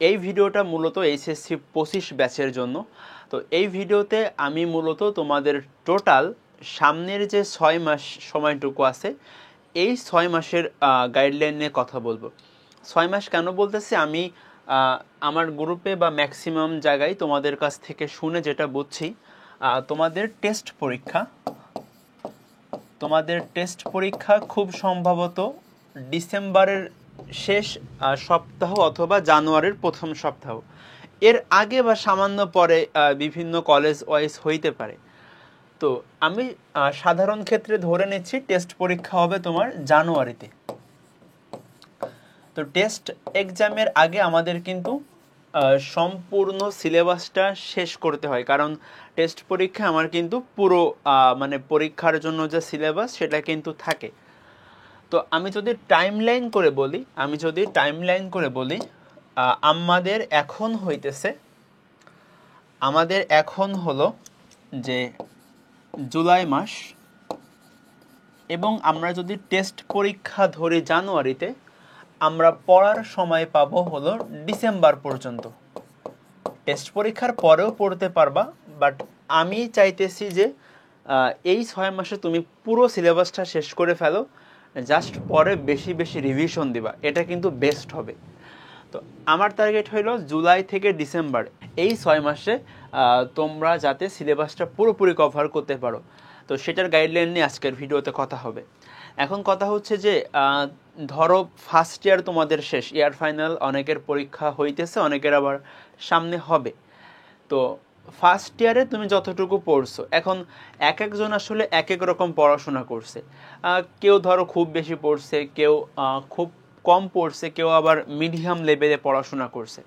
এই ভিডিওটা মূলত এইচএসসি 25 ব্যাচের জন্য। তো এই ভিডিওতে আমি মূলত তোমাদের টোটাল সামনের যে 6 মাস সময়টুকু আছে এই 6 মাসের গাইডলাইন নিয়ে কথা বলবো। 6 মাস কেন বলতেছি, আমি আমার গ্রুপে বা ম্যাক্সিমাম জায়গায় তোমাদের কাছ থেকে শুনে যেটা বুঝছি, তোমাদের টেস্ট পরীক্ষা খুব সম্ভবত ডিসেম্বরের শেষ সপ্তাহ অথবা জানুয়ারির প্রথম সপ্তাহ, এর আগে বা সামান্য পরে বিভিন্ন কলেজ ওয়াইজ হইতে পারে। তো আমি সাধারণ ক্ষেত্রে ধরে নিচ্ছি টেস্ট পরীক্ষা হবে তোমার জানুয়ারিতে। তো টেস্ট এক্সামের আগে আমাদের কিন্তু সম্পূর্ণ সিলেবাসটা শেষ করতে হয়, কারণ টেস্ট পরীক্ষা আমার কিন্তু পুরো মানে পরীক্ষার জন্য যে সিলেবাস সেটা কিন্তু থাকে। তো আমি যদি টাইমলাইন করে বলি আমাদের এখন হলো যে জুলাই মাস, এবং আমরা যদি টেস্ট পরীক্ষা ধরি জানুয়ারিতে, আমরা পড়ার সময় পাবো হলো ডিসেম্বর পর্যন্ত। টেস্ট পরীক্ষার পরেও পড়তে পারবা, বাট আমি চাইতেছি যে এই 6 মাসে তুমি পুরো সিলেবাসটা শেষ করে ফেলো, জাস্ট পরে বেশি বেশি রিভিশন দিবা, এটা কিন্তু বেস্ট হবে। তো আমার টার্গেট হলো জুলাই থেকে ডিসেম্বর এই 6 মাসে তোমরা যাতে সিলেবাসটা পুরোপুরি কভার করতে পারো। তো সেটার গাইডলাইন নিয়ে আজকের ভিডিওতে কথা হবে। এখন কথা হচ্ছে যে ধরো ফার্স্ট ইয়ার তোমাদের শেষ, ইয়ার ফাইনাল অনেকের পরীক্ষা হইতেছে, অনেকের আবার সামনে হবে। তো ফার্স্ট ইয়ারে তুমি যতটুকু পড়ছো, এখন এক একজন আসলে এক এক রকম পড়াশোনা করছে। কেউ ধরো খুব বেশি পড়ছে, কেউ খুব কম পড়ছে, কেউ আবার মিডিয়াম লেভেলে পড়াশোনা করছে।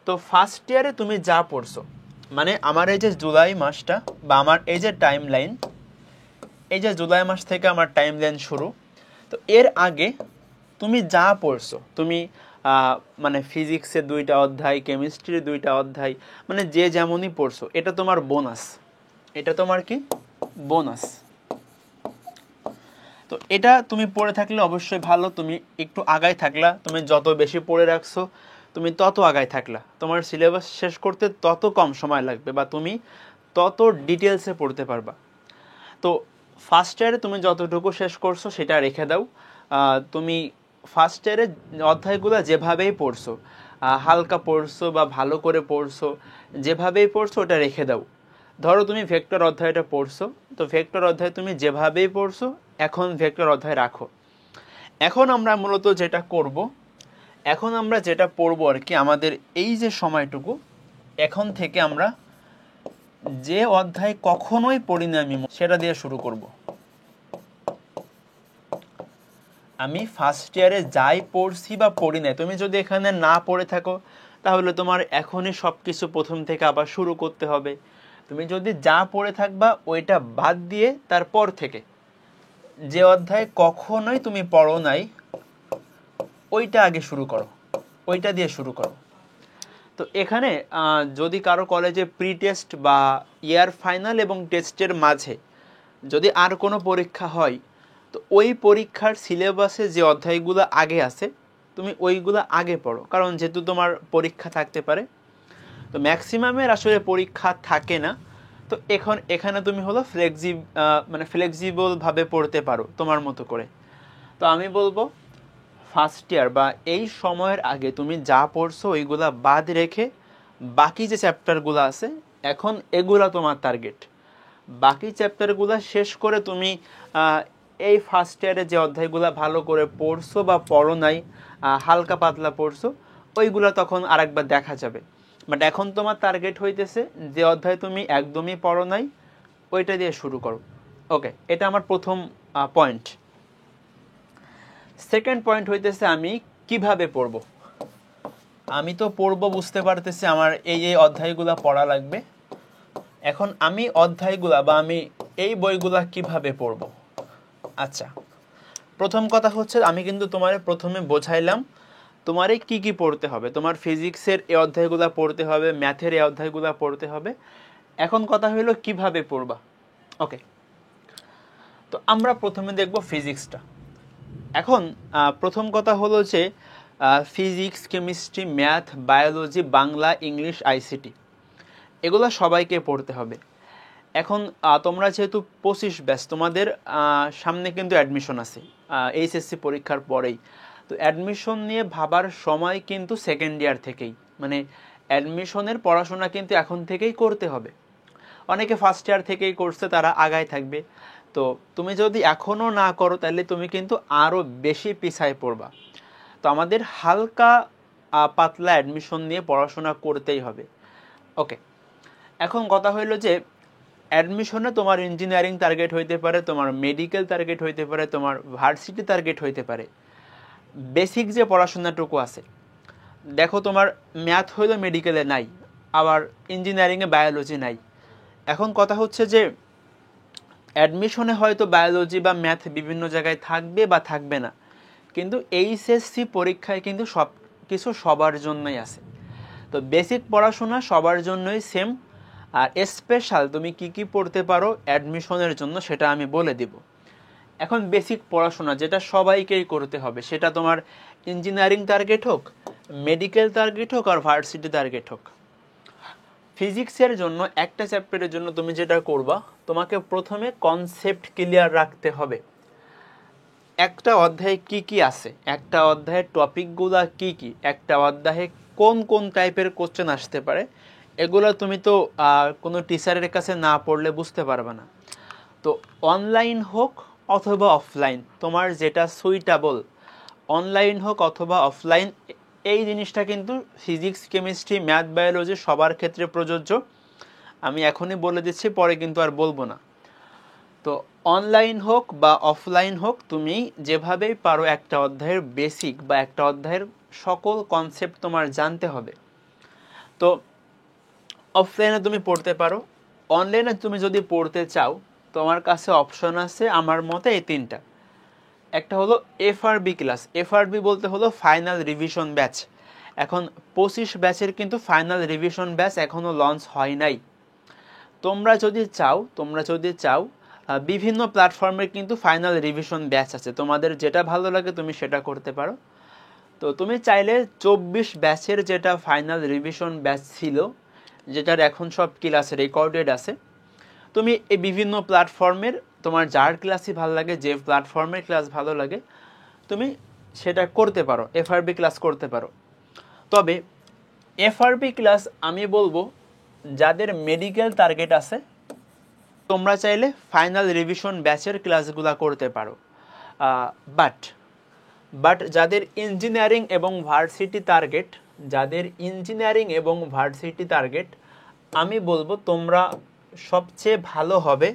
তো ফার্স্ট ইয়ারে তুমি যা পড়ছো, মানে আমার এই যে জুলাই মাসটা বা আমার এই যে টাইমলাইন, এই যে জুলাই মাস থেকে আমার টাইমলাইন শুরু, তো এর আগে তুমি যা পড়ছো, তুমি মানে ফিজিক্সের 2টা অধ্যায়, কেমিস্ট্রির 2টা অধ্যায়, মানে যে যেমনই পড়ছো, এটা তোমার বোনাস। এটা তোমার কি বোনাস। তো এটা তুমি পড়ে থাকলে অবশ্যই ভালো, তুমি একটু আগায় থাকলা। তুমি যত বেশি পড়ে রাখছো তুমি তত আগায় থাকলা, তোমার সিলেবাস শেষ করতে তত কম সময় লাগবে, বা তুমি তত ডিটেলসে পড়তে পারবা। তো ফার্স্ট ইয়ারে তুমি যতটুকু শেষ করছো সেটা রেখে দাও। তুমি ফার্স্ট ইয়ারে অধ্যায়গুলো যেভাবেই পড়ছো, হালকা পড়ছো বা ভালো করে পড়ছো, যেভাবেই পড়ছো ওটা রেখে দাও। ধরো তুমি ভেক্টর অধ্যায়টা পড়ছো, তো ভেক্টর অধ্যায় তুমি যেভাবেই পড়ছো এখন ভেক্টর অধ্যায় রাখো। এখন আমরা মূলত যেটা পড়বো আর কি, আমাদের এই যে সময়টুকু, এখন থেকে আমরা যে অধ্যায় কখনোই পড়িনি আমি সেটা দিয়ে শুরু করব। আমি ফার্স্ট ইয়ারে যাই পড়ছি বা পড়ি নাই, তুমি যদি এখানে না পড়ে থাকো তাহলে তোমার এখনই সব কিছু প্রথম থেকে আবার শুরু করতে হবে। তুমি যদি যা পড়ে থাকবা ওইটা বাদ দিয়ে তারপর থেকে যে অধ্যায় কখনোই তুমি পড়ো নাই ওইটা আগে শুরু করো, ওইটা দিয়ে শুরু করো। তো এখানে যদি কারো কলেজে প্রি টেস্ট বা ইয়ার ফাইনাল এবং টেস্টের মাঝে যদি আর কোনো পরীক্ষা হয়, তো ওই পরীক্ষার সিলেবাসে যে অধ্যায়গুলো আগে আছে তুমি ওইগুলো আগে পড়ো, কারণ যেহেতু তোমার পরীক্ষা থাকতে পারে। তো ম্যাক্সিমামের আসলে পরীক্ষা থাকে না, তো এখানে তুমি হলো ফ্লেক্সিবলভাবে পড়তে পারো তোমার মতো করে। তো আমি বলবো ফার্স্ট ইয়ার বা এই সময়ের আগে তুমি যা পড়ছো ওইগুলা বাদ রেখে বাকি যে চ্যাপ্টারগুলো আছে এখন এগুলা তোমার টার্গেট। বাকি চ্যাপ্টারগুলো শেষ করে তুমি এই ফার্স্ট ইয়ারে যে অধ্যায়গুলো ভালো করে পড়ছো বা পড়ো নাই, হালকা পাতলা পড়ছো, ওইগুলো তখন আরেকবার দেখা যাবে। বাট এখন তোমার টার্গেট হইতেছে যে অধ্যায় তুমি একদমই পড়ো নাই ওইটা দিয়ে শুরু করো। ওকে, এটা আমার প্রথম পয়েন্ট। সেকেন্ড পয়েন্ট হইতেছে আমি কিভাবে পড়ব। আমি তো পড়বো বুঝতে পারতেছি আমার এই অধ্যায়গুলো পড়া লাগবে। এখন আমি অধ্যায়গুলা বা আমি এই বইগুলা কিভাবে পড়ব। আচ্ছা, প্রথম কথা হচ্ছে আমি কিন্তু তোমার প্রথমে বোঝাইলাম তোমারে কি কি পড়তে হবে। তোমার ফিজিক্সের এই অধ্যায়গুলো পড়তে হবে, ম্যাথের এই অধ্যায়গুলো পড়তে হবে। এখন কথা হলো কিভাবে পড়বা। ওকে, তো আমরা প্রথমে দেখব ফিজিক্সটা। এখন প্রথম কথা হলো যে physics, chemistry, math, biology, Bangla, English, ICT, এগুলো সবাইকে পড়তে হবে। এখন তোমরা যেহেতু 25 ব্যাচ, তোমাদের সামনে কিন্তু অ্যাডমিশন আছে এইচএসসি পরীক্ষার পরেই। তো অ্যাডমিশন নিয়ে ভাবার সময় কিন্তু সেকেন্ড ইয়ার থেকেই, মানে অ্যাডমিশনের পড়াশোনা কিন্তু এখন থেকেই করতে হবে। অনেকে ফার্স্ট ইয়ার থেকেই করছে, তারা আগায় থাকবে। তো তুমি যদি এখনও না করো তাহলে তুমি কিন্তু আরও বেশি পিছায় পড়বা। তো আমাদের হালকা পাতলা অ্যাডমিশন নিয়ে পড়াশোনা করতেই হবে। ওকে, এখন কথা হইলো যে অ্যাডমিশনে তোমার ইঞ্জিনিয়ারিং টার্গেট হইতে পারে, তোমার মেডিকেল টার্গেট হইতে পারে, তোমার ভার্সিটি টার্গেট হইতে পারে। বেসিক যে পড়াশোনাটুকু আছে, দেখো তোমার ম্যাথ হইলো মেডিকেলে নাই, আবার ইঞ্জিনিয়ারিংয়ে বায়োলজি নাই। এখন কথা হচ্ছে যে অ্যাডমিশনে হয়তো বায়োলজি বা ম্যাথ বিভিন্ন জায়গায় থাকবে বা থাকবে না, কিন্তু এইচএসসি পরীক্ষায় কিন্তু সব কিছু সবার জন্যই আছে। তো বেসিক পড়াশোনা সবার জন্যই সেম, আর স্পেশাল তুমি কি কি পড়তে পারো অ্যাডমিশনের জন্য সেটা আমি বলে দিব। এখন বেসিক পড়াশোনা যেটা সবাইকেই করতে হবে, সেটা তোমার ইঞ্জিনিয়ারিং টার্গেট হোক, মেডিকেল টার্গেট হোক, আর ভার্সিটি টার্গেট হোক। ফিজিক্সের জন্য একটা চ্যাপ্টারের জন্য তুমি যেটা করবা, তোমাকে প্রথমে কনসেপ্ট ক্লিয়ার রাখতে হবে। একটা অধ্যায়ে কি কি আছে, একটা অধ্যায়ের টপিকগুলা কি কি, একটা অধ্যায়ে কোন কোন টাইপের কোশ্চেন আসতে পারে, এগুলো তুমি তো কোনো টিচারের কাছে না পড়লে বুঝতে পারবে না। তো অনলাইন হোক অথবা অফলাইন, তোমার যেটা সুইটেবল, অনলাইন হোক অথবা অফলাইন, এই জিনিসটা কিন্তু ফিজিক্স, কেমিস্ট্রি, ম্যাথ, বায়োলজি সবার ক্ষেত্রে প্রযোজ্য। আমি এখনই বলে দিচ্ছি, পরে কিন্তু আর বলবো না। তো অনলাইন হোক বা অফলাইন হোক, তুমি যেভাবেই পারো একটা অধ্যায়ের বেসিক বা একটা অধ্যায়ের সকল কনসেপ্ট তোমার জানতে হবে। তো অফলাইনে তুমি পড়তে পারো। অনলাইনে তুমি যদি পড়তে চাও, তোমার কাছে অপশন আছে আমার মতে এই তিনটা। একটা হলো এফআরবি ক্লাস। এফআরবি বলতে হলো ফাইনাল রিভিশন ব্যাচ। এখন 25 ব্যাচের কিন্তু ফাইনাল রিভিশন ব্যাচ এখনও লঞ্চ হয় নাই। তোমরা যদি চাও বিভিন্ন প্ল্যাটফর্মের কিন্তু ফাইনাল রিভিশন ব্যাচ আছে, তোমাদের যেটা ভালো লাগে তুমি সেটা করতে পারো। তো তুমি চাইলে 24 ব্যাচের যেটা ফাইনাল রিভিশন ব্যাচ ছিল, যেটার এখন সব ক্লাস রেকর্ডেড আছে, তুমি এই বিভিন্ন প্ল্যাটফর্মের তোমার যার ক্লাসই ভালো লাগে, যে প্ল্যাটফর্মের ক্লাস ভালো লাগে, তুমি সেটা করতে পারো, এফআরবি ক্লাস করতে পারো। তবে এফআরবি ক্লাস আমি বলবো যাদের মেডিকেল টার্গেট আছে, তোমরা চাইলে ফাইনাল রিভিশন ব্যাচের ক্লাসগুলো করতে পারো। বাট যাদের ইঞ্জিনিয়ারিং এবং ভার্সিটি টার্গেট, আমি বলবো তোমরা সবচেয়ে ভালো হবে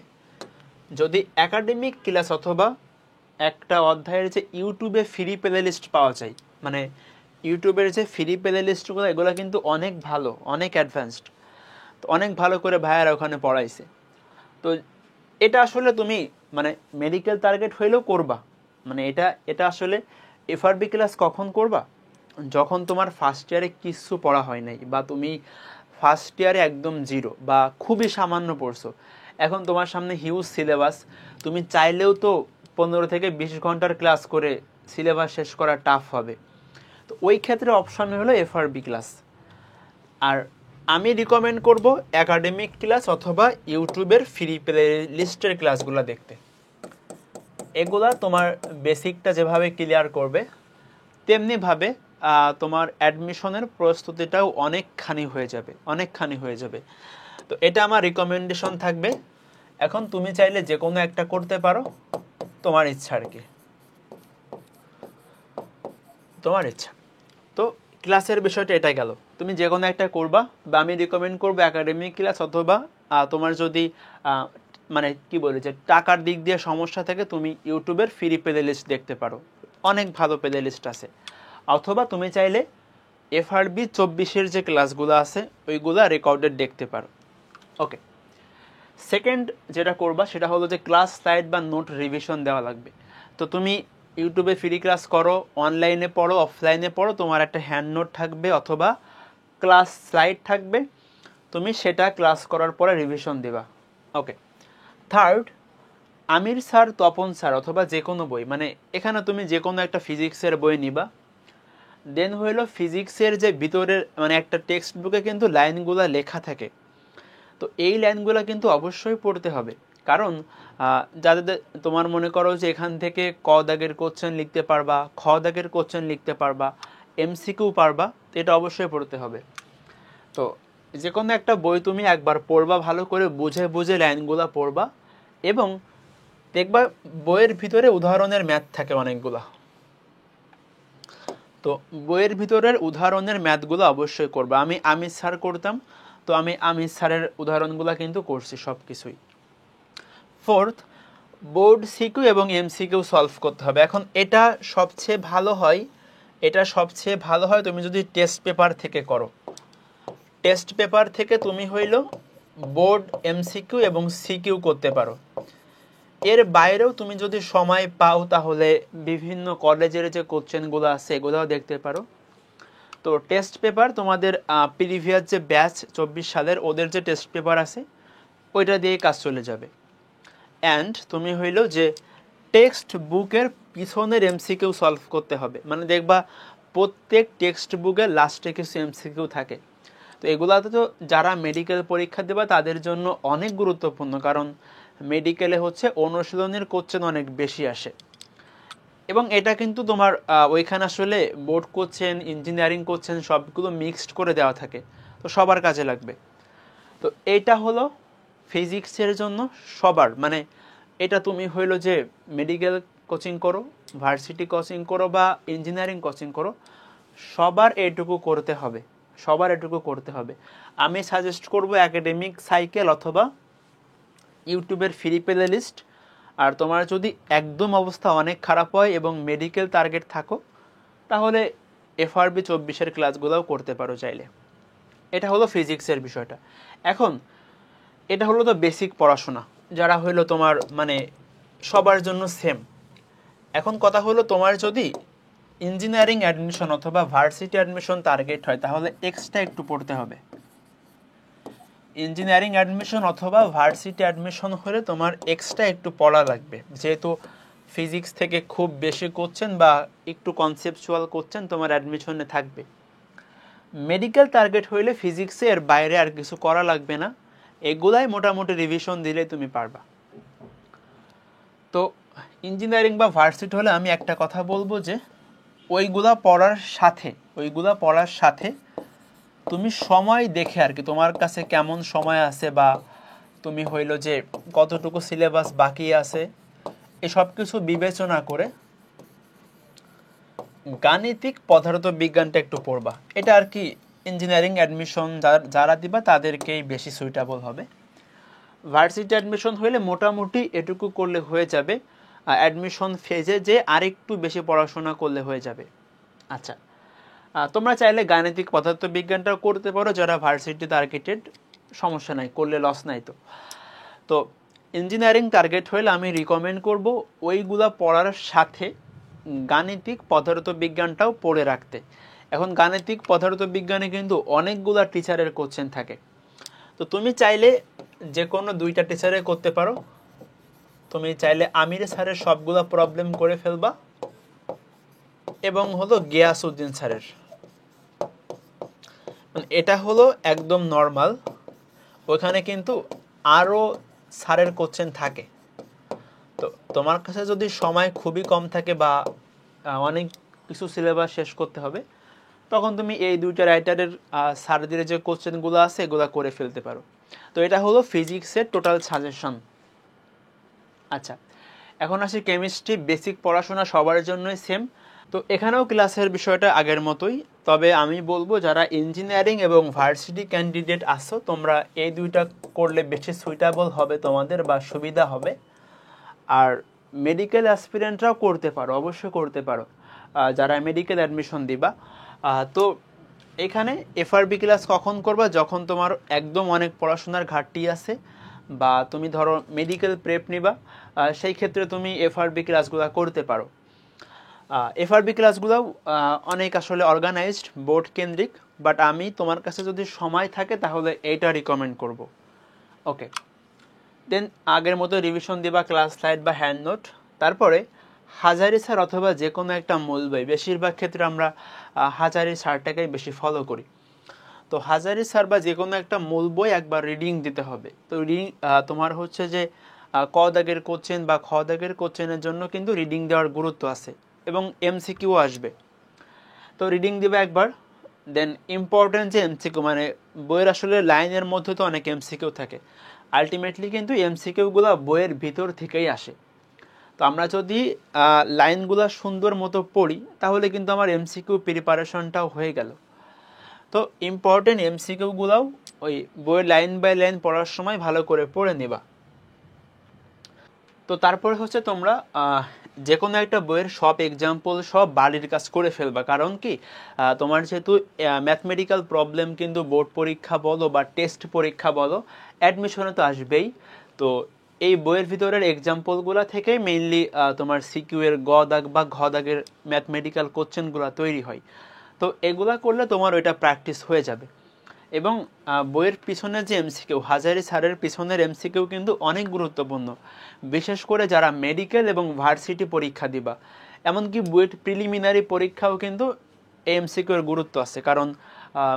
যদি একাডেমিক ক্লাস অথবা একটা অধ্যায়ের যে ইউটিউবে ফ্রি প্লে লিস্ট পাওয়া যায়, মানে ইউটিউবের যে ফ্রি প্লে লিস্টগুলো, এগুলো কিন্তু অনেক ভালো, অনেক অ্যাডভান্সড, তো অনেক ভালো করে ভাইয়ারা ওখানে পড়াইছে। তো এটা আসলে তুমি মানে মেডিকেল টার্গেট হইলেও করবা, মানে এটা আসলে এফআরবি ক্লাস কখন করবা, যখন তোমার ফার্স্ট ইয়ারে কিছু পড়া হয় নাই, বা তুমি ফার্স্ট ইয়ারে একদম জিরো বা খুবই সামান্য পড়ছো। এখন তোমার সামনে হিউজ সিলেবাস, তুমি চাইলেও তো 15 থেকে 20 ঘন্টার ক্লাস করে সিলেবাস শেষ করা টাফ হবে। তো ওই ক্ষেত্রে অপশন হলো এফআরবি ক্লাস। আর আমি রিকমেন্ড করব একাডেমিক ক্লাস অথবা ইউটিউবের ফ্রি প্লে লিস্টের ক্লাসগুলো দেখতে। এগুলা তোমার বেসিকটা যেভাবে ক্লিয়ার করবে, তেমনিভাবে তোমার অ্যাডমিশনের প্রস্তুতিটাও অনেকখানি হয়ে যাবে। তো এটা আমার রিকমেন্ডেশন থাকবে। এখন তুমি চাইলে যে কোনো একটা করতে পারো, তোমার ইচ্ছা আর কি, তোমার ইচ্ছা। তো ক্লাসের বিষয়টা এটাই গেল, তুমি যে কোনো একটা করবা, বা আমি রিকমেন্ড করবো একাডেমিক ক্লাস, অথবা তোমার যদি মানে কি বলি যে টাকার দিক দিয়ে সমস্যা থাকে, তুমি ইউটিউবের ফ্রি প্লে লিস্ট দেখতে পারো, অনেক ভালো প্লে লিস্ট আছে। অথবা তুমি চাইলে এফআরবি 24-এর যে ক্লাসগুলো আছে ওইগুলা রেকর্ডেড দেখতে পারো। ওকে, সেকেন্ড যেটা করবা সেটা হলো যে ক্লাস স্লাইড বা নোট রিভিশন দেওয়া লাগবে। তো তুমি ইউটিউবে ফ্রি ক্লাস করো, অনলাইনে পড়ো, অফলাইনে পড়ো, তোমার একটা হ্যান্ড নোট থাকবে অথবা ক্লাস স্লাইড থাকবে, তুমি সেটা ক্লাস করার পরে রিভিশন দেবা। ওকে, থার্ড, আমির স্যার, তপন স্যার অথবা যে কোনো বই, মানে এখানে তুমি যে কোনো একটা ফিজিক্সের বই নিবা, দেন হইলো ফিজিক্সের যে ভিতরের মানে একটা টেক্সট বুকে কিন্তু লাইনগুলো লেখা থাকে, তো এই লাইনগুলো কিন্তু অবশ্যই পড়তে হবে। কারণ যাদের তোমার মনে করো যে এখান থেকে ক দাগের কোশ্চেন লিখতে পারবা, খ দাগের কোশ্চেন লিখতে পারবা, এমসিকিউ পারবা, এটা অবশ্যই পড়তে হবে। তো যে কোনো একটা বই তুমি একবার পড়বা, ভালো করে বুঝে বুঝে লাইনগুলো পড়বা, এবং দেখবা বইয়ের ভিতরে উদাহরণের ম্যাথ থাকে অনেকগুলা। তো বইয়ের ভিতরের উদাহরণের ম্যাথগুলো অবশ্যই করবা। আমি স্যার করতাম, তো আমি স্যারের উদাহরণগুলো কিন্তু করছি সব কিছুই। ফোর্থ, বোর্ড সিকিউ এবং এমসিকিউ সলভ করতে হবে। এখন এটা সবচেয়ে ভালো হয় তুমি যদি টেস্ট পেপার থেকে করো। টেস্ট পেপার থেকে তুমি হইলো বোর্ড এমসিকিউ এবং সিকিউ করতে পারো। এর বাইরেও তুমি যদি সময় পাও তাহলে বিভিন্ন কলেজের যে কোশ্চেনগুলো আছে এগুলোও দেখতে পারো। তো টেস্ট পেপার তোমাদের প্রিভিয়াস যে ব্যাচ 24 সালের ওদের যে টেস্ট পেপার আছে ওইটা দিয়ে কাজ চলে যাবে। অ্যান্ড তুমি হইলো যে টেক্সট বুকের পিছনের এমসিকিউ সলভ করতে হবে। মানে দেখবা প্রত্যেক টেক্সট বুকের লাস্টে কিছু এমসিকিউ থাকে। তো এগুলাতে তো যারা মেডিকেল পরীক্ষা দেবে তাদের জন্য অনেক গুরুত্বপূর্ণ, কারণ মেডিকেলে হচ্ছে অনুশীলনের কোশ্চেন অনেক বেশি আসে। এবং এটা কিন্তু তোমার ওইখানে আসলে বোর্ড কোশ্চেন, ইঞ্জিনিয়ারিং কোশ্চেন সবগুলো মিক্সড করে দেওয়া থাকে, তো সবার কাজে লাগবে। তো এইটা হলো ফিজিক্সের জন্য সবার, মানে এটা তুমি হইলো যে মেডিকেল কোচিং করো, ভার্সিটি কোচিং করো বা ইঞ্জিনিয়ারিং কোচিং করো, সবার এটুকু করতে হবে। আমি সাজেস্ট করব একাডেমিক সাইকেল অথবা ইউটিউবের ফ্রি প্লে লিস্ট। আর তোমার যদি একদম অবস্থা অনেক খারাপ হয় এবং মেডিকেল টার্গেট থাকো তাহলে FRB 24-এর ক্লাসগুলোও করতে পারো চাইলে। এটা হলো ফিজিক্সের বিষয়টা। এখন এটা হলো তো বেসিক পড়াশোনা, যারা হইলো তোমার মানে সবার জন্য সেম। এখন কথা হলো তোমার যদি ইঞ্জিনিয়ারিং অ্যাডমিশন অথবা ভার্সিটি অ্যাডমিশন টার্গেট হয় তাহলে এক্সট্রা একটু পড়তে হবে। ইঞ্জিনিয়ারিং অ্যাডমিশন অথবা ভার্সিটি অ্যাডমিশন হলে তোমার এক্সট্রা একটু পড়া লাগবে, যেহেতু ফিজিক্স থেকে খুব বেশি কোশ্চেন বা একটু কনসেপচুয়াল কোশ্চেন তোমার অ্যাডমিশনে থাকবে। মেডিকেল টার্গেট হইলে ফিজিক্সে এর বাইরে আর কিছু করা লাগবে না, এগুলাই মোটামুটি রিভিশন দিলে তুমি পারবা। তো ইঞ্জিনিয়ারিং বা ভার্সিটি হলে আমি একটা কথা বলবো যে ওইগুলা পড়ার সাথে তুমি সময় দেখে আর কি, তোমার কাছে কেমন সময় আছে বা তুমি হইলো যে কতটুকু সিলেবাস বাকি আছে, এসব কিছু বিবেচনা করে গাণিতিক পদার্থবিজ্ঞানটা একটু পড়বা। এটা আর কি ইঞ্জিনিয়ারিং অ্যাডমিশন যারা দিবা তাদেরকেই বেশি সুইটেবল হবে। ভার্সিটি অ্যাডমিশন হইলে মোটামুটি এটুকু করলে হয়ে যাবে, অ্যাডমিশন ফেজে যে আরেকটু বেশি পড়াশোনা করলে হয়ে যাবে। আচ্ছা, তোমরা চাইলে গাণিতিক পদার্থবিজ্ঞানটাও করতে পারো যারা ভার্সিটি টার্গেটেড, সমস্যা নাই, করলে লস নাই। তো ইঞ্জিনিয়ারিং টার্গেট হলে আমি রিকমেন্ড করব ওইগুলা পড়ার সাথে গাণিতিক পদার্থবিজ্ঞানটাও পড়ে রাখতে। এখন গাণিতিক পদার্থবিজ্ঞানে কিন্তু অনেকগুলা টিচারের কোশ্চেন থাকে, তো তুমি চাইলে যে কোনো দুইটা টিচারে করতে পারো। তুমি চাইলে আমির স্যারের সবগুলা প্রবলেম করে ফেলবা এবং হলো গিয়াসউদ্দিন স্যারের, এটা হলো একদম নর্মাল। ওখানে কিন্তু আরও স্যারের কোশ্চেন থাকে। তো তোমার কাছে যদি সময় খুবই কম থাকে বা অনেক কিছু সিলেবাস শেষ করতে হবে, তখন তুমি এই দুইটা রাইটারের স্যারদের যে কোশ্চেনগুলো আছে এগুলো করে ফেলতে পারো। তো এটা হলো ফিজিক্সের টোটাল সাজেশন। আচ্ছা, এখন আসি কেমিস্ট্রি। বেসিক পড়াশোনা সবার জন্যই সেম, তো এখানেও ক্লাসের বিষয়টা আগের মতোই। তবে আমি বলবো যারা ইঞ্জিনিয়ারিং এবং ভার্সিটি ক্যান্ডিডেট আসো তোমরা এই দুইটা করলে বেশি সুইটেবল হবে তোমাদের বা সুবিধা হবে। আর মেডিকেল অ্যাসপিরেন্টরাও করতে পারো, অবশ্যই করতে পারো যারা মেডিকেল অ্যাডমিশন দিবা। তো এখানে FRB ক্লাস কখন করবা? যখন তোমার একদম অনেক পড়াশোনার ঘাটতি আছে বা তুমি ধরো মেডিকেল প্রেপ নিবা, সেই ক্ষেত্রে তুমি FRB ক্লাসগুলো করতে পারো। FRB ক্লাসগুলো অনেক আসলে অর্গানাইজড, বোর্ড কেন্দ্রিক, বাট আমি তোমার কাছে যদি সময় থাকে তাহলে এইটা রিকমেন্ড করব। ওকে, দেন আগের মতো রিভিশন দিবা, ক্লাস স্লাইড বা হ্যান্ড নোট। তারপরে হাজারি স্যার অথবা যে কোনো একটা মূল বই, বেশিরভাগ ক্ষেত্রে আমরা হাজারি স্যারটাকেই বেশি ফলো করি। তো হাজারি স্যার বা যে কোনো একটা মূল বই একবার রিডিং দিতে হবে। তো রিডিং তোমার হচ্ছে যে ক দাগের কোশ্চেন বা খ দাগের কোশ্চেনের জন্য কিন্তু রিডিং দেওয়ার গুরুত্ব আছে এবং এমসিকিউ আসবে। তো রিডিং দিবে একবার। দেন ইম্পর্টেন্ট যে এমসিকিউ, মানে বইয়ের আসলে লাইনের মধ্যে তো অনেক এমসিকিউ থাকে, আলটিমেটলি কিন্তু এমসিকিউগুলো বইয়ের ভিতর থেকেই আসে। তো আমরা যদি লাইনগুলো সুন্দর মতো পড়ি তাহলে কিন্তু আমার এমসিকিউ প্রিপারেশনটাও হয়ে গেল। তো ইম্পর্টেন্ট এমসিকিউগুলোও ওই বইয়ের লাইন বাই লাইন পড়ার সময় ভালো করে পড়ে নেবা। তো তারপরে হচ্ছে তোমরা যে কোনো একটা বইয়ের সব এক্সাম্পল সব বাড়ির কাজ করে ফেলবা। কারণ কি, তোমার যেহেতু ম্যাথমেটিক্যাল প্রবলেম কিন্তু বোর্ড পরীক্ষা বলো বা টেস্ট পরীক্ষা বলো, অ্যাডমিশনে তো আসবেই। তো এই বইয়ের ভিতরের এক্সাম্পলগুলো থেকেই মেইনলি তোমার সিকিউ এর গ দাগ বা ঘ দাগের ম্যাথমেটিক্যাল কোশ্চেনগুলো তৈরি হয়। তো এগুলা করলে তোমার ওইটা প্র্যাকটিস হয়ে যাবে। এবং বইয়ের পিছনে যে এমসিকিউ, হাজারি স্যারের পিছনের এমসিকিউ কিন্তু অনেক গুরুত্বপূর্ণ, বিশেষ করে যারা মেডিকেল এবং ভার্সিটি পরীক্ষা দিবা। এমনকি বুয়েট প্রিলিমিনারি পরীক্ষাও কিন্তু এই এমসিকিউর গুরুত্ব আছে, কারণ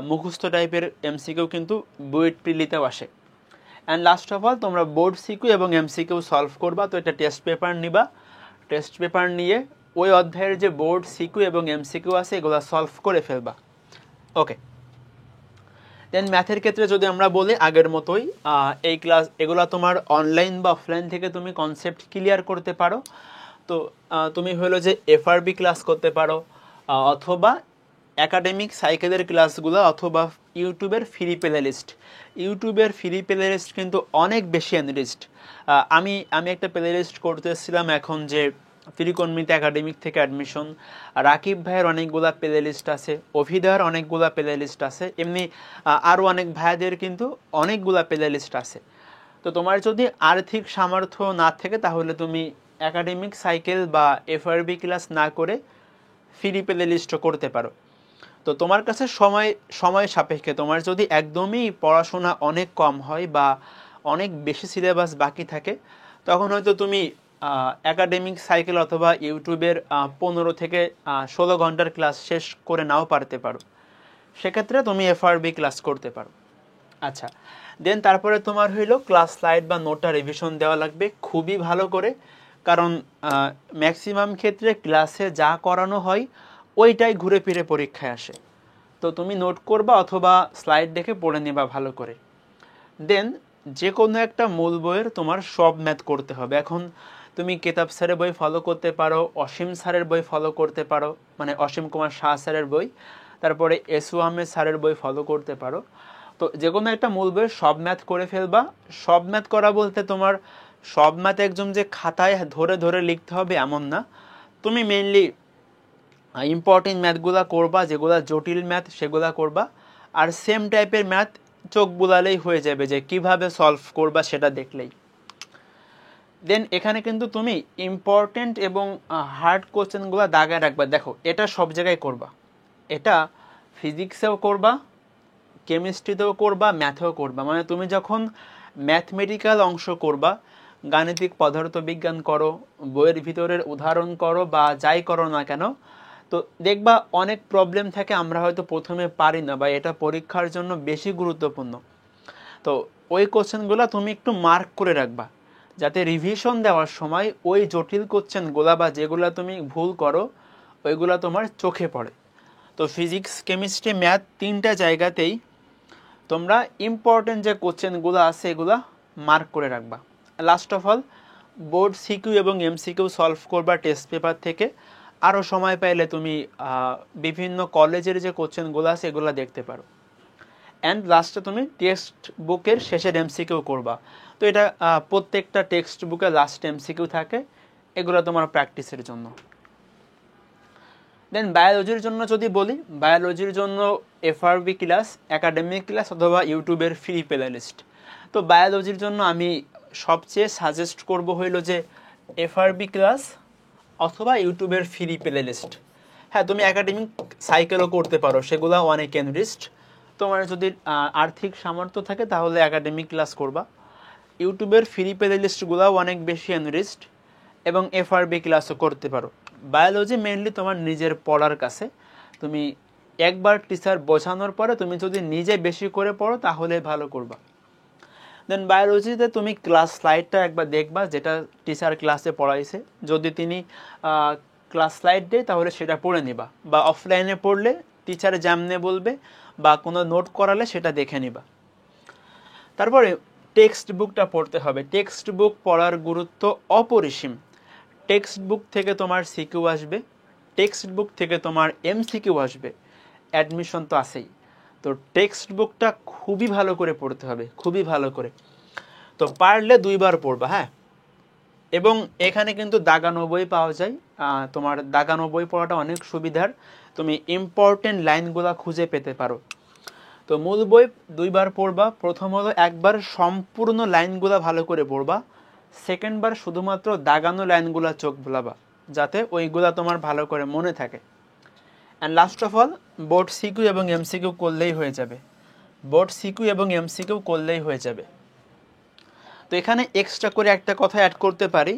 মুখস্থ টাইপের এমসিকিউ কিন্তু বুয়েট প্রিলিতেও আসে। অ্যান্ড লাস্ট অফ অল তোমরা বোর্ড সিকিউ এবং এমসিকিউ সলভ করবা। তো এটা টেস্ট পেপার নিবা, টেস্ট পেপার নিয়ে ওই অধ্যায়ের যে বোর্ড সিকিউ এবং এমসিকিউ আছে এগুলো সলভ করে ফেলবা। ওকে, দেন ম্যাথের ক্ষেত্রে যদি আমরা বলি আগের মতোই এই ক্লাস এগুলো তোমার অনলাইন বা অফলাইন থেকে তুমি কনসেপ্ট ক্লিয়ার করতে পারো। তো তুমি হলো যে এফআরবি ক্লাস করতে পারো, অথবা একাডেমিক সাইকেলের ক্লাসগুলো, অথবা ইউটিউবের ফ্রি প্লে লিস্ট। ইউটিউবের ফ্রি প্লে লিস্ট কিন্তু অনেক বেশি এনরিচড। আমি একটা প্লে লিস্ট করতেছিলাম এখন, যে ত্রিকোণমিতি একাডেমিক থেকে অ্যাডমিশন, রাকিব ভাইয়ের অনেকগুলা প্লে লিস্ট আছে, অভিদার অনেকগুলা প্লে লিস্ট আছে, এমনি আরও অনেক ভাইদের কিন্তু অনেকগুলা প্লে লিস্ট আছে। তো তোমার যদি আর্থিক সামর্থ্য না থাকে তাহলে তুমি একাডেমিক সাইকেল বা এফআরবি ক্লাস না করে ফ্রি প্লে লিস্টও করতে পারো। তো তোমার কাছে সময় সাপেক্ষে, তোমার যদি একদমই পড়াশোনা অনেক কম হয় বা অনেক বেশি সিলেবাস বাকি থাকে, তখন হয়তো তুমি একাডেমিক সাইকেল অথবা ইউটিউবের 15 থেকে 16 ঘন্টার ক্লাস শেষ করে নাও পারতে পারো। সেক্ষেত্রে তুমি এফআরবি ক্লাস করতে পারো। আচ্ছা, দেন তারপরে তোমার হইলো ক্লাস স্লাইড বা নোটটা রিভিশন দেওয়া লাগবে খুবই ভালো করে, কারণ ম্যাক্সিমাম ক্ষেত্রে ক্লাসে যা করানো হয় ওইটাই ঘুরে ফিরে পরীক্ষায় আসে। তো তুমি নোট করবা অথবা স্লাইড দেখে পড়ে নেবা ভালো করে। দেন যে কোনো একটা মূল বইয়ের তোমার সব ম্যাথ করতে হবে। এখন তুমি কেতাব স্যারের বই ফলো করতে পারো, অসীম স্যারের বই ফলো করতে পারো, মানে অসীম কুমার শাহ স্যারের বই, তারপরে এসু আহমেদ স্যারের বই ফলো করতে পারো। তো যে কোনো একটা মূল বইয়ের সব ম্যাথ করে ফেলবা। সব ম্যাথ করা বলতে তোমার সব ম্যাথ একদম যে খাতায় ধরে ধরে লিখতে হবে এমন না, তুমি মেইনলি ইম্পর্টেন্ট ম্যাথগুলা করবা, যেগুলা জটিল ম্যাথ সেগুলা করবা, আর সেম টাইপের ম্যাথ চোখ বুলালেই হয়ে যাবে, যে কিভাবে সলভ করবা সেটা দেখলেই। দেন এখানে কিন্তু তুমি ইম্পর্টেন্ট এবং হার্ড কোশ্চেনগুলো দাগায় রাখবা। দেখো, এটা সব জায়গায় করবা, এটা ফিজিক্সেও করবা, কেমিস্ট্রিতেও করবা, ম্যাথেও করবা। মানে তুমি যখন ম্যাথমেটিক্যাল অংশ করবা, গাণিতিক পদার্থবিজ্ঞান করো, বইয়ের ভিতরের উদাহরণ করো বা যাই করো না কেন, তো দেখবা অনেক প্রবলেম থাকে আমরা হয়তো প্রথমে পারি না বা এটা পরীক্ষার জন্য বেশি গুরুত্বপূর্ণ। তো ওই কোশ্চেনগুলো তুমি একটু মার্ক করে রাখবা, যাতে রিভিশন দেওয়ার সময় ওই জটিল কোশ্চেনগুলো বা যেগুলো তুমি ভুল করো ওইগুলো তোমার চোখে পড়ে। তো ফিজিক্স, কেমিস্ট্রি, ম্যাথ তিনটা জায়গাতেই তোমরা ইম্পর্টেন্ট যে কোশ্চেনগুলো আছে এগুলো মার্ক করে রাখবা। Last of all board CQ এবং এমসিকিউ সলভ করবা টেস্ট পেপার থেকে। আরও সময় পাইলে তুমি বিভিন্ন কলেজের যে কোশ্চেনগুলো আছে এগুলো দেখতে পারো। অ্যান্ড লাস্টে তুমি টেক্সট বুকের শেষের এমসিকিউ করবা। তো এটা প্রত্যেকটা টেক্সট বুকে লাস্ট এমসিকিউ থাকে, এগুলো তোমার প্র্যাকটিসের জন্য। দেন বায়োলজির জন্য যদি বলি, বায়োলজির জন্য এফআরবি ক্লাস, একাডেমিক ক্লাস অথবা ইউটিউবের ফ্রি প্লে লিস্ট। তো বায়োলজির জন্য আমি সবচেয়ে সাজেস্ট করব হইল যে এফআরবি ক্লাস অথবা ইউটিউবের ফ্রি প্লে লিস্ট। হ্যাঁ, তুমি একাডেমিক সাইকেলও করতে পারো, সেগুলো অনেক এনরিচড। তোমার যদি আর্থিক সামর্থ্য থাকে তাহলে একাডেমিক ক্লাস করবা। ইউটিউবের ফ্রি প্লে লিস্টগুলোও অনেক বেশি এনরিচড। এবং FRB ক্লাসও করতে পারো। বায়োলজি মেইনলি তোমার নিজের পড়ার কাছে, তুমি একবার টিচার বোঝানোর পরে তুমি যদি নিজে বেশি করে পড়ো তাহলে ভালো করবা। দেন বায়োলজিতে তুমি ক্লাস স্লাইডটা একবার দেখবা, যেটা টিচার ক্লাসে পড়াইছে। যদি তিনি ক্লাস স্লাইড দেয় তাহলে সেটা পড়ে নিবা, বা অফলাইনে পড়লে টিচার যেমনে বলবে বা কোনো নোট করালে সেটা দেখে নিবা। তারপরে টেক্সট বুকটা পড়তে হবে। টেক্সট বুক পড়ার গুরুত্ব অপরিসীম। টেক্সট বুক থেকে তোমার সিকিউ আসবে, টেক্সট বুক থেকে তোমার MCQ আসবে, অ্যাডমিশন তো আছেই। তো টেক্সট বুকটা খুবই ভালো করে পড়তে হবে, খুবই ভালো করে। তো পারলে 2বার পড়বা, হ্যাঁ। এবং এখানে কিন্তু দাগানো বই পাওয়া যায়, তোমার দাগানো বই পড়াটা অনেক সুবিধার, তুমি ইম্পর্টেন্ট লাইনগুলো খুঁজে পেতে পারো। তো মূল বই 2বার পড়বা। প্রথম হলো একবার সম্পূর্ণ লাইনগুলো ভালো করে পড়বা, সেকেন্ডবার শুধুমাত্র দাগানো লাইনগুলো চোখ ভোলাবা, যাতে ওইগুলা তোমার ভালো করে মনে থাকে। And last of all board CQ এবং MCQ করলেই হয়ে যাবে। বোর্ড সিকিউ এবং MCQ করলেই হয়ে যাবে। তো এখানে এক্সট্রা করে একটা কথা অ্যাড করতে পারি,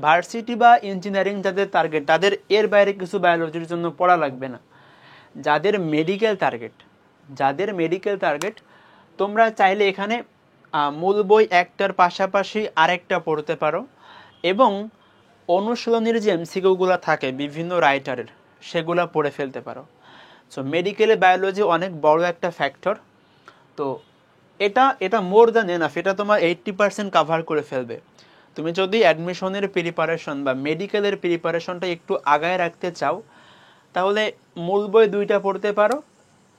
ভার্সিটি বা ইঞ্জিনিয়ারিং যাদের টার্গেট তাদের এর বাইরে কিছু বায়োলজির জন্য পড়া লাগবে না। যাদের মেডিকেল টার্গেট তোমরা চাইলে এখানে মূল বই একটার পাশাপাশি আরেকটা পড়তে পারো, এবং অনুশীলনীর যে MCQগুলো থাকে বিভিন্ন রাইটারের সেগুলো পড়ে ফেলতে পারো। সো মেডিকেলে বায়োলজি অনেক বড় একটা ফ্যাক্টর। তো এটা মোর দ্যান এনাফ, এটা তোমার 80% কাভার করে ফেলবে। তুমি যদি অ্যাডমিশনের প্রিপারেশন বা মেডিকেলের প্রিপারেশনটা একটু আগায় রাখতে চাও তাহলে মূল বই 2টা পড়তে পারো,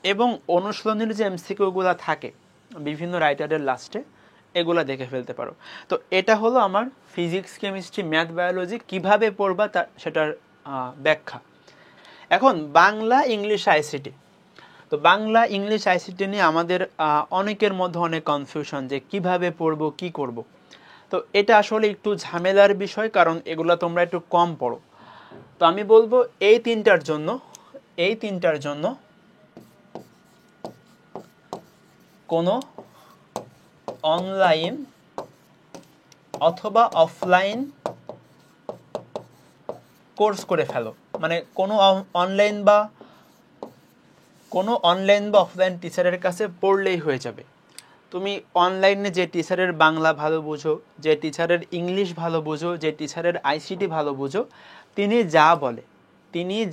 এবং অনুশীলনীর যে MCQগুলো থাকে বিভিন্ন রাইটারের লাস্টে এগুলা দেখে ফেলতে পারো। তো এটা হলো আমার ফিজিক্স, কেমিস্ট্রি, ম্যাথ, বায়োলজি কিভাবে পড়বা সেটার ব্যাখ্যা। এখন বাংলা, ইংলিশ, ICT। তো বাংলা, ইংলিশ, ICT নিয়ে আমাদের অনেকের মধ্যে অনেক কনফিউশন যে কিভাবে পড়বো, কি করব। তো এটা আসলে একটু ঝামেলার বিষয়, কারণ এগুলো তোমরা একটু কম পড়ো। তো আমি বলবো এই তিনটার জন্য কোনো অনলাইন অথবা অফলাইন কোর্স করে ফেলো। মানে কোনো অনলাইন বা অফলাইন টিচারের কাছে পড়লেই হয়ে যাবে। তুমি অনলাইনে যে টিচারের বাংলা ভালো বোঝো, যে টিচারের ইংলিশ ভালো বোঝো, যে টিচারের ICT ভালো বোঝো, তিনি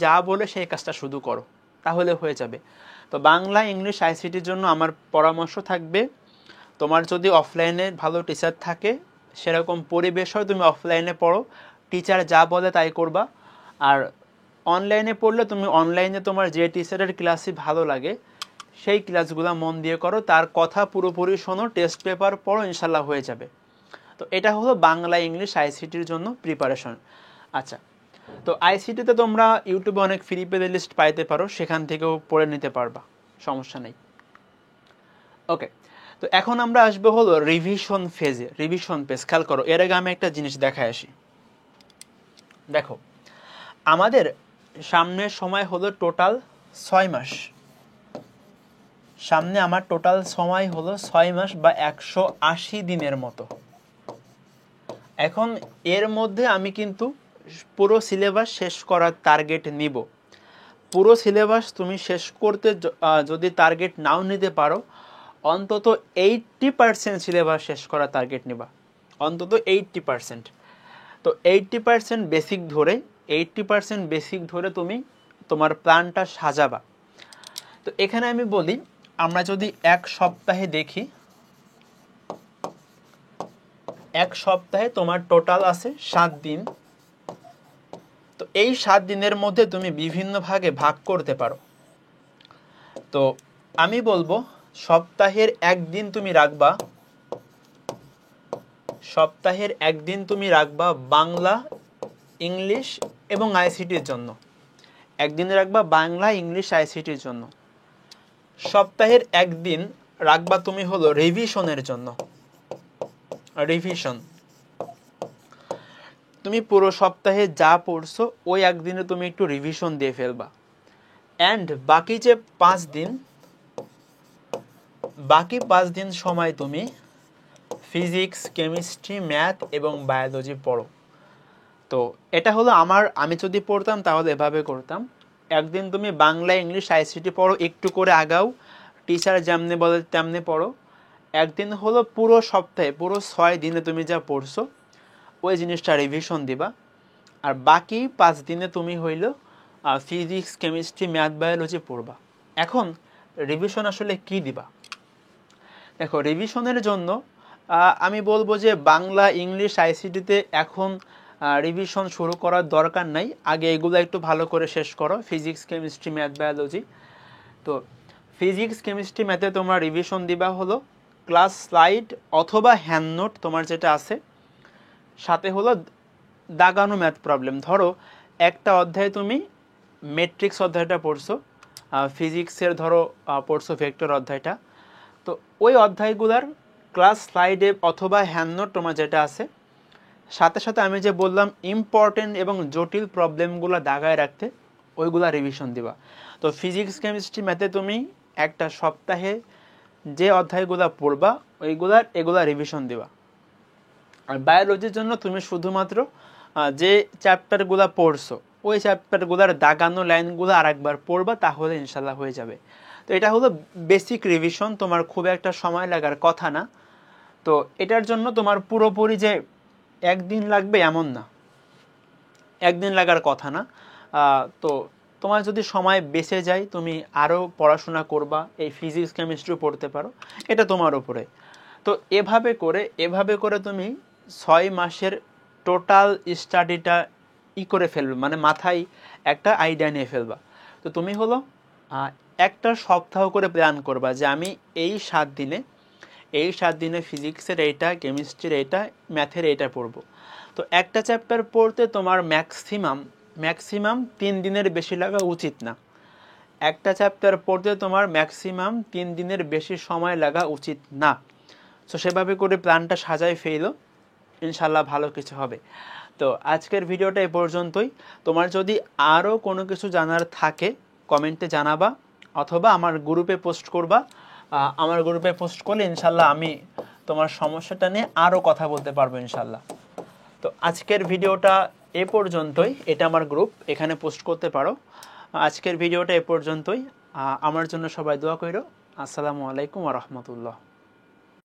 যা বলে সেই কাজটা শুধু করো, তাহলে হয়ে যাবে। তো বাংলা, ইংলিশ, ICTর জন্য আমার পরামর্শ থাকবে, তোমার যদি অফলাইনে ভালো টিচার থাকে, সেরকম পরিবেশ হয়, তুমি অফলাইনে পড়ো, টিচার যা বলে তাই করবা। আর অনলাইনে পড়লে তুমি অনলাইনে তোমার যে টিচারের ক্লাসই ভালো লাগে সেই ক্লাসগুলো মন দিয়ে করো, তার কথা পুরোপুরি শোনো, টেস্ট পেপার পড়ো, ইনশাল্লাহ হয়ে যাবে। তো এটা হলো বাংলা, ইংলিশ, ICTর জন্য প্রিপারেশন। আচ্ছা, তো ICTতে তোমরা ইউটিউবে অনেক ফ্রি প্লে লিস্ট পাইতে পারো, সেখান থেকেও পড়ে নিতে পারবা, সমস্যা নেই। ওকে, তো এখন আমরা আসবো হলো রিভিশন ফেজে। রিভিশন পেজ খেয়াল করো, এর আগে আমি একটা জিনিস দেখায় আসি। দেখো, আমাদের সামনের সময় হলো টোটাল 6 মাস। সামনে আমার টোটাল সময় হলো 6 মাস বা 180 দিনের মতো। এখন এর মধ্যে আমি কিন্তু পুরো সিলেবাস শেষ করার টার্গেট নিব। পুরো সিলেবাস তুমি শেষ করতে যদি টার্গেট নাও নিতে পারো, অন্তত 80% সিলেবাস শেষ করার টার্গেট নিবা, অন্তত 80%। তো 80% বেসিক ধরে তুমি তোমার প্ল্যানটা সাজাবা। তো এখানে আমি বলি, আমরা যদি এক সপ্তাহে দেখি, এক সপ্তাহে তোমার টোটাল আছে 7 দিন। তো এই 7 দিনের মধ্যে তুমি বিভিন্ন ভাগে ভাগ করতে পারো। তো আমি বলবো সপ্তাহের একদিন তুমি রাখবা বাংলা, ইংলিশ এবং ICTর জন্য। একদিন রাখবা বাংলা, ইংলিশ, ICTর জন্য। সপ্তাহের একদিন রাখবা তুমি হলো রিভিশনের জন্য। রিভিশন, তুমি পুরো সপ্তাহে যা পড়ছো ওই একদিনে তুমি একটু রিভিশন দিয়ে ফেলবা। অ্যান্ড বাকি 5 দিন সময় তুমি ফিজিক্স, কেমিস্ট্রি, ম্যাথ এবং বায়োলজি পড়ো। তো এটা হলো আমি যদি পড়তাম তাহলে এভাবে করতাম, একদিন তুমি বাংলা ইংলিশ আইসিটি পড়ো, একটু করে আগাও, টিচার যেমনি বলে তেমনি পড়ো। একদিন হলো পুরো সপ্তাহে পুরো 6 দিনে তুমি যা পড়ছো ওই জিনিসটা রিভিশন দিবা। আর বাকি 5 দিনে তুমি হইল ফিজিক্স কেমিস্ট্রি ম্যাথ বায়োলজি পড়বা। এখন রিভিশন আসলে কি দিবা? দেখো, রিভিশনের জন্য আমি বলবো যে বাংলা ইংলিশ আইসিটিতে এখন রিভিশন শুরু করার দরকার নাই, আগে এগুলো একটু ভালো করে শেষ করো, ফিজিক্স কেমিস্ট্রি ম্যাথ বায়োলজি। তো ফিজিক্স কেমিস্ট্রি ম্যাথে তোমার রিভিশন দিবা হলো ক্লাস স্লাইড অথবা হ্যান্ড নোট তোমার যেটা আছে, সাথে হলো দাগানো ম্যাথ প্রবলেম। ধরো একটা অধ্যায়ে তুমি ম্যাট্রিক্স অধ্যায়টা পড়ছো, ফিজিক্সের ধরো পড়ছো ভেক্টর অধ্যায়টা, তো ওই অধ্যায়গুলার ক্লাস স্লাইডে অথবা হ্যান্ড নোট তোমার যেটা আছে, সাথে সাথে আমি যে বললাম ইম্পর্টেন্ট এবং জটিল প্রবলেমগুলো দাগায় রাখতে, ওইগুলা রিভিশন দিবা। তো ফিজিক্স কেমিস্ট্রি ম্যাথে তুমি একটা সপ্তাহে যে অধ্যায়গুলো পড়বা এগুলা রিভিশন দিবা। আর বায়োলজির জন্য তুমি শুধুমাত্র যে চ্যাপ্টারগুলো পড়ছো ওই চ্যাপ্টারগুলোর দাগানো লাইনগুলো আরেকবার পড়বা, তাহলে ইনশাল্লাহ হয়ে যাবে। তো এটা হলো বেসিক রিভিশন, তোমার খুব একটা সময় লাগার কথা না। তো এটার জন্য তোমার পুরোপুরি যে একদিন লাগবে এমন না, একদিন লাগার কথা না। তো তোমার যদি সময় বেঁচে যায় তুমি আরও পড়াশোনা করবা, এই ফিজিক্স কেমিস্ট্রি পড়তে পারো, এটা তোমার উপরে। তো এভাবে করে তুমি 6 মাসের টোটাল স্টাডিটা করে ফেলবে, মানে মাথায় একটা আইডিয়া নিয়ে ফেলবা। তো তুমি হলো একটা সপ্তাহ করে প্ল্যান করবা যে আমি এই 7 দিনে ফিজিক্সের এইটা, কেমিস্ট্রির এইটা, ম্যাথের এইটা পড়বো। তো একটা চ্যাপ্টার পড়তে তোমার ম্যাক্সিমাম 3 দিনের বেশি লাগা উচিত না। একটা চ্যাপ্টার পড়তে তোমার ম্যাক্সিমাম 3 দিনের বেশি সময় লাগা উচিত না। তো সেভাবে করে প্ল্যানটা সাজায় ফেলো, ইনশাল্লাহ ভালো কিছু হবে। তো আজকের ভিডিওটা এ পর্যন্তই। তোমার যদি আরও কোনো কিছু জানার থাকে কমেন্টে জানাবা, অথবা আমার গ্রুপে পোস্ট করবা। আমার গ্রুপে পোস্ট করলে ইনশাল্লাহ আমি তোমার সমস্যাটা নিয়ে আরও কথা বলতে পারবো ইনশাল্লাহ। তো আজকের ভিডিওটা এ পর্যন্তই, এটা আমার গ্রুপ, এখানে পোস্ট করতে পারো। আজকের ভিডিওটা এ পর্যন্তই। আমার জন্য সবাই দোয়া করো। আসসালামু আলাইকুম ওয়া রাহমাতুল্লাহ।